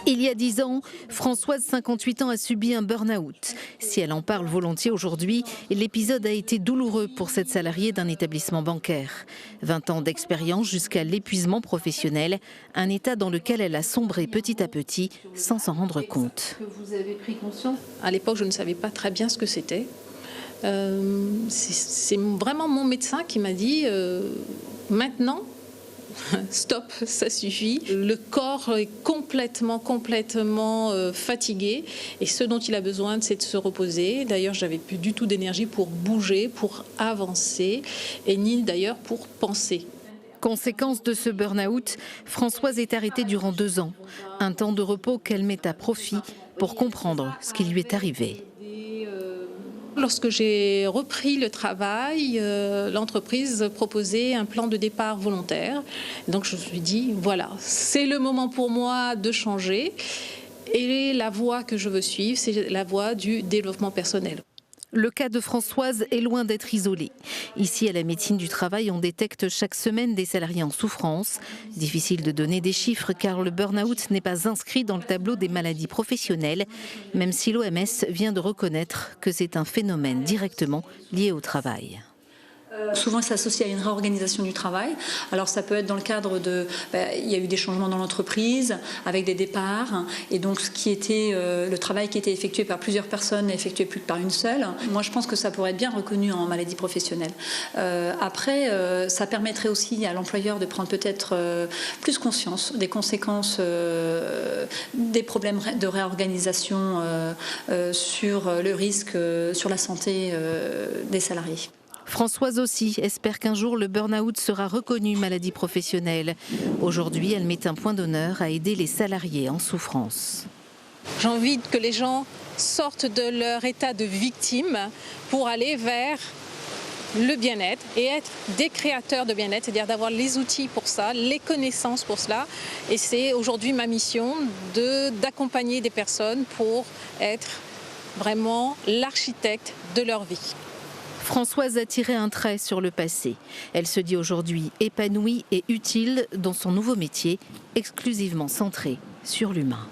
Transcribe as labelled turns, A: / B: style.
A: Il y a 10 ans, Françoise, 58 ans, a subi un burn-out. Si elle en parle volontiers aujourd'hui, l'épisode a été douloureux pour cette salariée d'un établissement bancaire. 20 ans d'expérience jusqu'à l'épuisement professionnel, un état dans lequel elle a sombré petit à petit sans s'en rendre compte.
B: Vous avez pris conscience ? À l'époque, je ne savais pas très bien ce que c'était. C'est vraiment mon médecin qui m'a dit maintenant, stop, ça suffit. Le corps est complètement fatigué et ce dont il a besoin, c'est de se reposer. D'ailleurs, j'avais plus du tout d'énergie pour bouger, pour avancer et ni d'ailleurs pour penser.
A: Conséquence de ce burn-out, Françoise est arrêtée durant 2 ans. Un temps de repos qu'elle met à profit pour comprendre ce qui lui est arrivé.
B: Lorsque j'ai repris le travail, l'entreprise proposait un plan de départ volontaire. Donc je me suis dit, voilà, c'est le moment pour moi de changer. Et la voie que je veux suivre, c'est la voie du développement personnel.
A: Le cas de Françoise est loin d'être isolé. Ici, à la médecine du travail, on détecte chaque semaine des salariés en souffrance. Difficile de donner des chiffres car le burn-out n'est pas inscrit dans le tableau des maladies professionnelles, même si l'OMS vient de reconnaître que c'est un phénomène directement lié au travail.
C: Souvent, ça s'associe à une réorganisation du travail. Alors, ça peut être dans le cadre de... il y a eu des changements dans l'entreprise, avec des départs. Et donc, le travail qui était effectué par plusieurs personnes n'est effectué plus que par une seule. Moi, je pense que ça pourrait être bien reconnu en maladie professionnelle. Après, ça permettrait aussi à l'employeur de prendre peut-être plus conscience des conséquences des problèmes de réorganisation sur le risque, sur la santé des salariés.
A: Françoise aussi espère qu'un jour le burn-out sera reconnu maladie professionnelle. Aujourd'hui, elle met un point d'honneur à aider les salariés en souffrance.
B: J'ai envie que les gens sortent de leur état de victime pour aller vers le bien-être et être des créateurs de bien-être, c'est-à-dire d'avoir les outils pour ça, les connaissances pour cela. Et c'est aujourd'hui ma mission d'accompagner des personnes pour être vraiment l'architecte de leur vie.
A: Françoise a tiré un trait sur le passé. Elle se dit aujourd'hui épanouie et utile dans son nouveau métier, exclusivement centré sur l'humain.